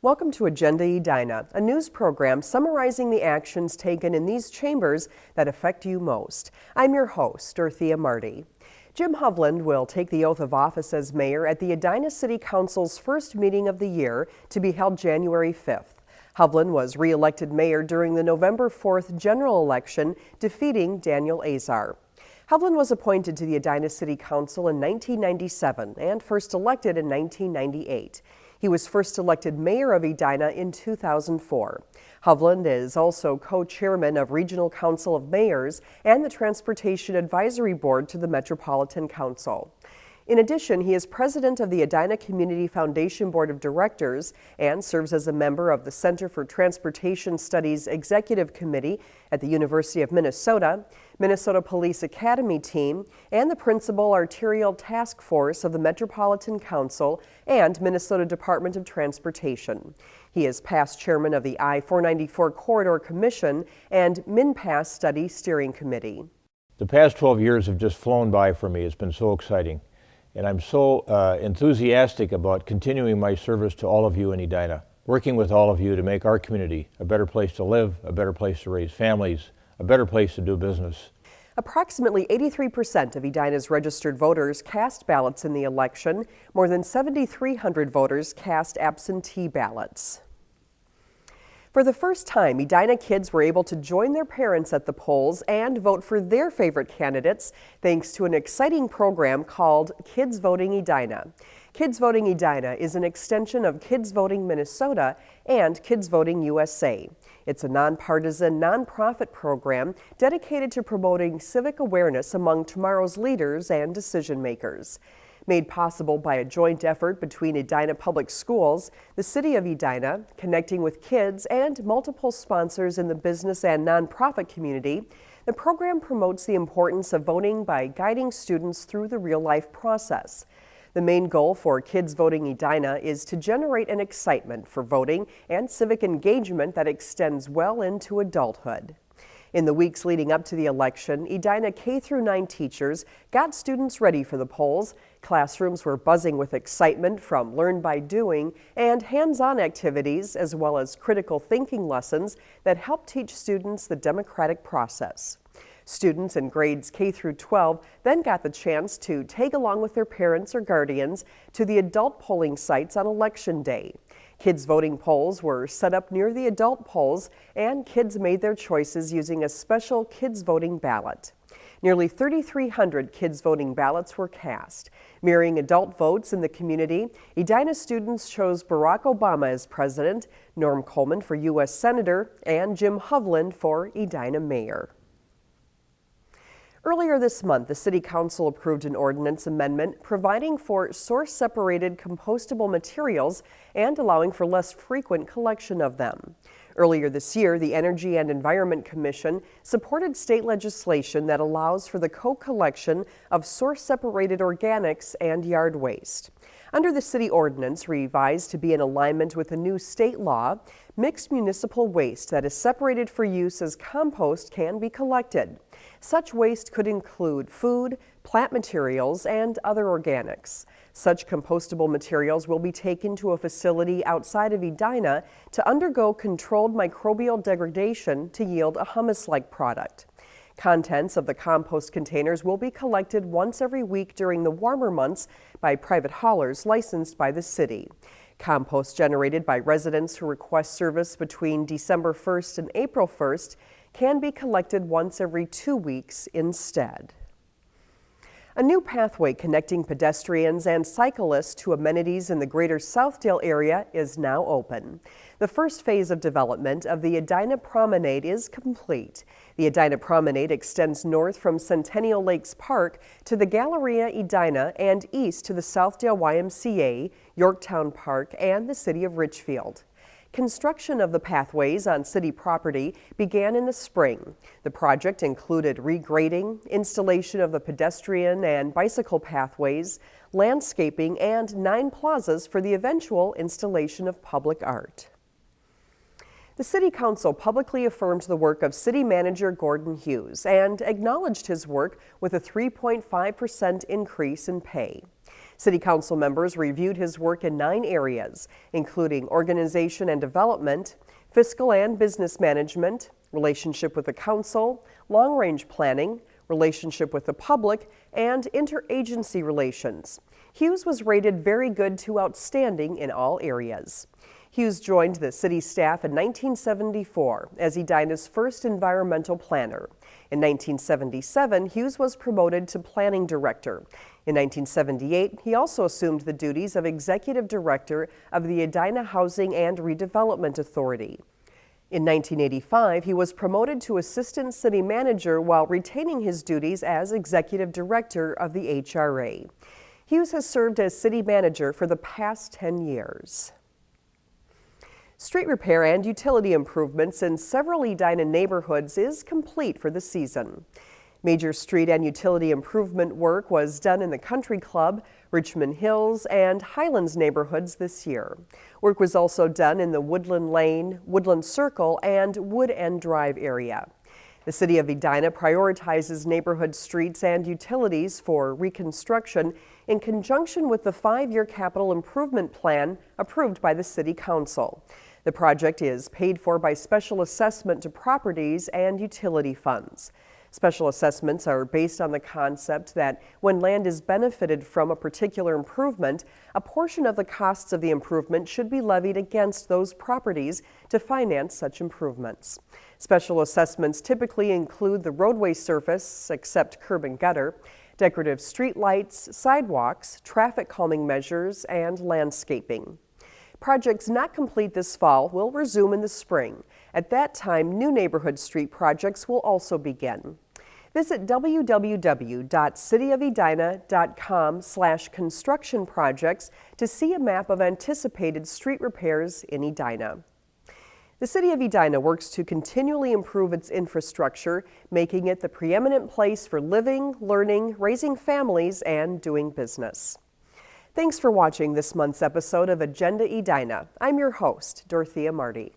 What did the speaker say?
Welcome to Agenda Edina, a news program summarizing the actions taken in these chambers that affect you most. I'm your host, Dorothea Marty. Jim Hovland will take the oath of office as mayor at the Edina City Council's first meeting of the year to be held January 5th. Hovland was re-elected mayor during the November 4th general election, defeating Daniel Azar. Hovland was appointed to the Edina City Council in 1997 and first elected in 1998. He was first elected mayor of Edina in 2004. Hovland is also co-chairman of Regional Council of Mayors and the Transportation Advisory Board to the Metropolitan Council. In addition, he is president of the Edina Community Foundation Board of Directors and serves as a member of the Center for Transportation Studies Executive Committee at the University of Minnesota, Minnesota Police Academy team, and the Principal Arterial Task Force of the Metropolitan Council and Minnesota Department of Transportation. He is past chairman of the I-494 Corridor Commission and MinPass Study Steering Committee. The past 12 years have just flown by for me. It's been so exciting. And I'm so enthusiastic about continuing my service to all of you in Edina, working with all of you to make our community a better place to live, a better place to raise families, a better place to do business. Approximately 83% of Edina's registered voters cast ballots in the election. More than 7,300 voters cast absentee ballots. For the first time, Edina kids were able to join their parents at the polls and vote for their favorite candidates thanks to an exciting program called Kids Voting Edina. Kids Voting Edina is an extension of Kids Voting Minnesota and Kids Voting USA. It's a nonpartisan, nonprofit program dedicated to promoting civic awareness among tomorrow's leaders and decision makers. Made possible by a joint effort between Edina Public Schools, the City of Edina, Connecting with Kids, and multiple sponsors in the business and nonprofit community, the program promotes the importance of voting by guiding students through the real-life process. The main goal for Kids Voting Edina is to generate an excitement for voting and civic engagement that extends well into adulthood. In the weeks leading up to the election, Edina K-9 teachers got students ready for the polls. Classrooms were buzzing with excitement from learn by doing and hands-on activities, as well as critical thinking lessons that help teach students the democratic process. Students in grades K-12 then got the chance to tag along with their parents or guardians to the adult polling sites on Election Day. Kids voting polls were set up near the adult polls, and kids made their choices using a special kids voting ballot. Nearly 3,300 kids voting ballots were cast. Mirroring adult votes in the community, Edina students chose Barack Obama as president, Norm Coleman for U.S. Senator, and Jim Hovland for Edina Mayor. Earlier this month, the City Council approved an ordinance amendment providing for source-separated compostable materials and allowing for less frequent collection of them. Earlier this year, the Energy and Environment Commission supported state legislation that allows for the co-collection of source-separated organics and yard waste. Under the city ordinance, revised to be in alignment with a new state law, mixed municipal waste that is separated for use as compost can be collected. Such waste could include food, plant materials, and other organics. Such compostable materials will be taken to a facility outside of Edina to undergo controlled microbial degradation to yield a humus-like product. Contents of the compost containers will be collected once every week during the warmer months by private haulers licensed by the city. Compost generated by residents who request service between December 1st and April 1st can be collected once every 2 weeks instead. A new pathway connecting pedestrians and cyclists to amenities in the greater Southdale area is now open. The first phase of development of the Edina Promenade is complete. The Edina Promenade extends north from Centennial Lakes Park to the Galleria Edina and east to the Southdale YMCA, Yorktown Park, and the city of Richfield. Construction of the pathways on city property began in the spring. The project included regrading, installation of the pedestrian and bicycle pathways, landscaping, and 9 plazas for the eventual installation of public art. The City Council publicly affirmed the work of City Manager Gordon Hughes and acknowledged his work with a 3.5% increase in pay. City Council members reviewed his work in 9 areas, including organization and development, fiscal and business management, relationship with the council, long-range planning, relationship with the public, and interagency relations. Hughes was rated very good to outstanding in all areas. Hughes joined the city staff in 1974 as Edina's first environmental planner. In 1977, Hughes was promoted to planning director. In 1978, he also assumed the duties of executive director of the Edina Housing and Redevelopment Authority. In 1985, he was promoted to assistant city manager while retaining his duties as executive director of the HRA. Hughes has served as city manager for the past 10 years. Street repair and utility improvements in several Edina neighborhoods is complete for the season. Major street and utility improvement work was done in the Country Club, Richmond Hills, and Highlands neighborhoods this year. Work was also done in the Woodland Lane, Woodland Circle, and Wood End Drive area. The City of Edina prioritizes neighborhood streets and utilities for reconstruction in conjunction with the 5-year capital improvement plan approved by the City Council. The project is paid for by special assessment to properties and utility funds. Special assessments are based on the concept that when land is benefited from a particular improvement, a portion of the costs of the improvement should be levied against those properties to finance such improvements. Special assessments typically include the roadway surface, except curb and gutter, decorative street lights, sidewalks, traffic calming measures, and landscaping. Projects not complete this fall will resume in the spring. At that time, new neighborhood street projects will also begin. Visit www.cityofedina.com/construction projects to see a map of anticipated street repairs in Edina. The City of Edina works to continually improve its infrastructure, making it the preeminent place for living, learning, raising families, and doing business. Thanks for watching this month's episode of Agenda Edina. I'm your host, Dorothea Marty.